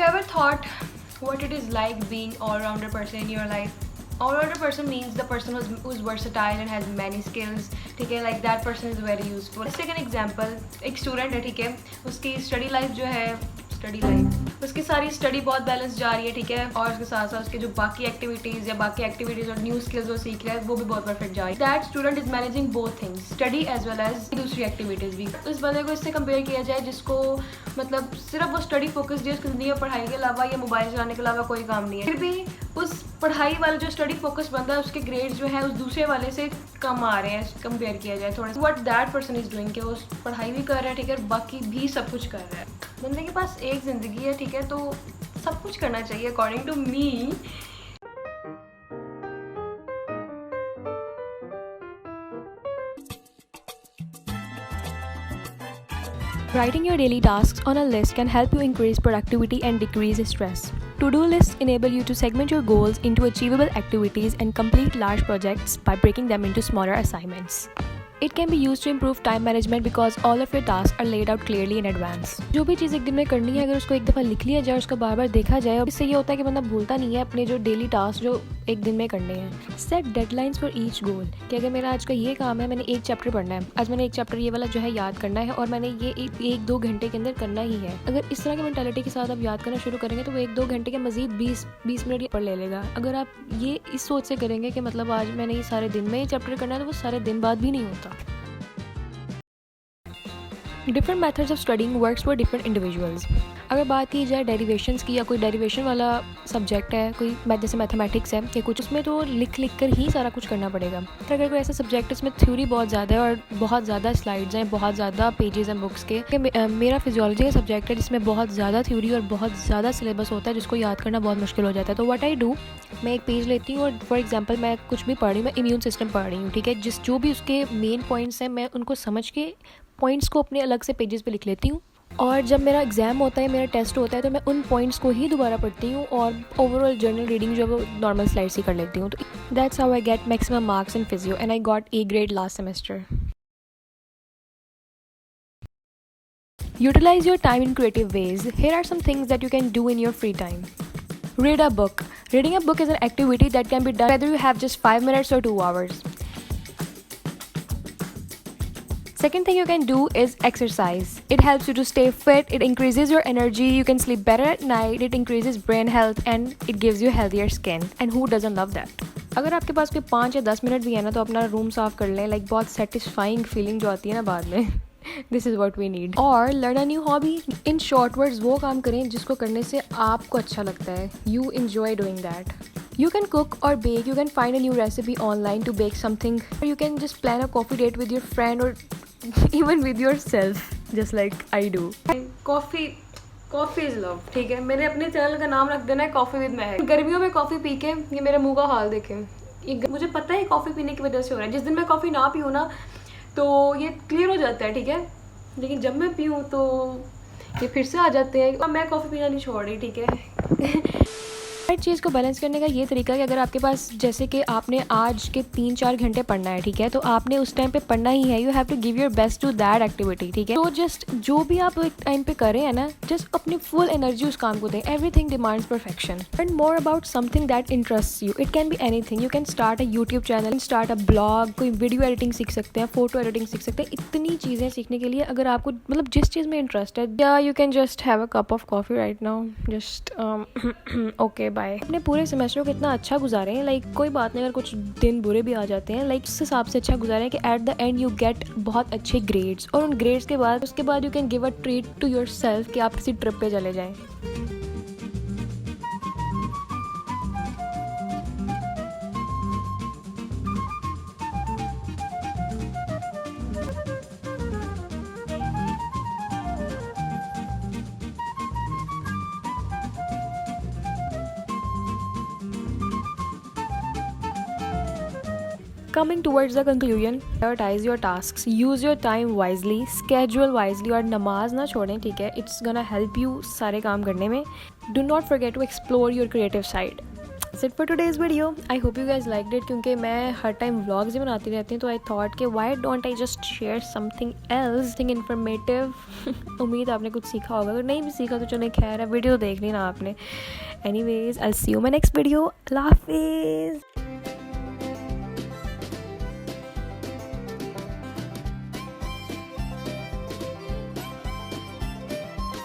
you ever thought what it is like being all-rounder person in your life? All-rounder person means the person who's versatile and has many skills. ठीक है, like that person is very useful. Let's take an example. एक student है, ठीक है, उसकी study life जो है, उसकी सारी स्टडी बहुत बैलेंस जा रही है, ठीक है, और उसके साथ साथ उसके जो बाकी एक्टिविटीज़ या बाकी एक्टिविटीज़ और न्यू स्किल्स वो सीख रहा है वो भी बहुत परफेक्ट जा रही है. That student is managing both things, study as well as दूसरी एक्टिविटीज़ भी. तो इस बंदे को इससे कंपेयर किया जाए जिसको मतलब सिर्फ वो स्टडी फोकस्ड है, उसकी ज़िंदगी में पढ़ाई के अलावा या मोबाइल चलाने के अलावा कोई काम नहीं है. फिर भी उस पढ़ाई वाला जो स्टडी फोकस बंदा है उसके ग्रेड्स जो है उस दूसरे वाले से कम आ रहे हैं कंपेयर किया जाए थोड़ा. What that person is doing कि वो पढ़ाई भी कर रहा है, ठीक है, और बाकी भी सब कुछ कर रहा है. बंदे के पास एक ज़िंदगी है, ठीक है, तो सब कुछ करना चाहिए according to me. Writing your daily tasks on a list can help you increase productivity and decrease stress. To-do lists enable you to segment your goals into achievable activities and complete large projects by breaking them into smaller assignments. It can be used to improve time management because all of your tasks are laid out clearly in advance. जो भी चीज़ एक दिन में करनी है अगर उसको एक दफ़ा लिख लिया जाए, उसको बार बार देखा जाए, और इससे ये होता है कि बंदा भूलता नहीं है अपने जो डेली टास्क जो एक दिन में करने हैं. सेट डेडलाइंस फॉर ईच गोल कि अगर मेरा आज का ये काम है, मैंने एक चैप्टर पढ़ना है, आज मैंने एक चैप्टर ये वाला जो है याद करना है और मैंने ये एक दो घंटे के अंदर करना ही है. अगर इस तरह की मेंटालिटी के साथ आप याद करना शुरू करेंगे तो वो एक दो घंटे के मजीद 20 मिनट पर ले लेगा. अगर आप ये इस सोच से करेंगे कि मतलब आज मैंने ये सारे दिन में ये चैप्टर करना है तो वो सारे दिन बाद भी नहीं होता. Different methods of studying works for different individuals. अगर बात की जाए डेरिवेशंस की या कोई डेरिवेशन वाला सब्जेक्ट है, कोई जैसे मैथमेटिक्स है या कुछ, उसमें तो लिख कर ही सारा कुछ करना पड़ेगा. तो अगर कोई ऐसा सब्जेक्ट है उसमें थ्योरी बहुत ज़्यादा है और बहुत ज़्यादा स्लाइड्स हैं, बहुत ज़्यादा पेजेस हैं बुक्स के, मेरा फिजियोलॉजी का सब्जेक्ट है जिसमें बहुत ज़्यादा थ्योरी और बहुत ज़्यादा सिलेबस होता है जिसको याद करना बहुत मुश्किल हो जाता है. तो व्हाट आई डू, मैं एक पेज लेती हूँ और फॉर एग्जांपल मैं कुछ भी पढ़ रही हूँ, मैं इम्यून सिस्टम पढ़ रही हूँ, ठीक है, जो भी उसके मेन पॉइंट्स हैं मैं उनको समझ के पॉइंट्स को अपने अलग से पेजेस पे लिख लेती हूँ. और जब मेरा एग्ज़ाम होता है, मेरा टेस्ट होता है, तो मैं उन पॉइंट्स को ही दोबारा पढ़ती हूँ और ओवरऑल जर्नल रीडिंग जो है वो नॉर्मल स्लाइड्स ही कर लेती हूँ. तो that's how I get maximum marks in physio and I got A grade last semester. Utilize your time in creative ways. Here are some things that you can do in your free time. Read a book. Reading a book is an activity that can be done whether you have just 5 minutes or 2 hours. Second thing you can do is exercise. It helps you to stay fit, it increases your energy, you can sleep better at night, it increases brain health and it gives you healthier skin. And who doesn't love that? अगर आपके पास कोई 5 या 10 minute भी है ना तो अपना room साफ़ कर लें, लाइक बहुत सेटिस्फाइंग फीलिंग जो आती है ना बाद में. This is what we need. और learn a new hobby. In short words, वो काम करें जिसको करने से आपको अच्छा लगता है. You enjoy doing that. You can cook or bake. You can find a new recipe online to bake something. Or you can just plan a coffee date with your friend or even with yourself, just like I do. Coffee is love, ठीक है. मैंने अपने channel का नाम रख देना है coffee with महक. गर्मियों में कॉफ़ी पी के ये मेरे मुंह का हाल देखें. ये मुझे पता है कॉफ़ी पीने की वजह से हो रहा है. जिस दिन मैं कॉफ़ी ना पीऊँ ना तो ये क्लियर हो जाता है, ठीक है, लेकिन जब मैं पीऊँ तो ये फिर से आ जाते हैं. अब मैं कॉफ़ी पीना नहीं छोड़ रही, ठीक है. हर चीज़ को बैलेंस करने का ये तरीका है कि अगर आपके पास जैसे कि आपने आज के 3-4 घंटे पढ़ना है, ठीक है, तो आपने उस टाइम पे पढ़ना ही है. You have to give your best to that activity, ठीक है. तो जस्ट जो भी आप एक टाइम पे करें है ना, जस्ट अपनी फुल एनर्जी उस काम को दें. Everything demands perfection. Learn more about something that interests you. It can be anything. You can start a YouTube channel, start a blog, कोई वीडियो एडिटिंग सीख सकते हैं, फोटो एडिटिंग सीख सकते हैं. इतनी चीज़ें सीखने के लिए अगर आपको मतलब जिस चीज़ में इंटरेस्ट है, या you can just have a cup of coffee right now. Just okay bye. अपने पूरे सेमेस्टर को इतना अच्छा गुजारें, लाइक कोई बात नहीं अगर कुछ दिन बुरे भी आ जाते हैं, लाइक उस हिसाब से अच्छा गुजारें कि at the end you get बहुत अच्छे ग्रेड्स. और उन ग्रेड्स के बाद उसके बाद you can give a treat to yourself कि आप किसी ट्रिप पे चले जाएं. Coming towards the conclusion, prioritize your tasks, use your time wisely, schedule wisely और नमाज ना छोड़ें, ठीक है. It's gonna help you सारे काम करने में. Do not forget to explore your creative side. That's it for today's video. I hope you guys liked it, क्योंकि मैं हर टाइम व्लॉग्स ही बनाती रहती हूँ, तो आई थॉट कि why don't I just share something else, thing informative. उम्मीद आपने कुछ सीखा होगा, अगर नहीं भी सीखा तो चलो खैर है, वीडियो देख लेना आपने। Anyways I will see you my next video. अल्लाह हाफिज़।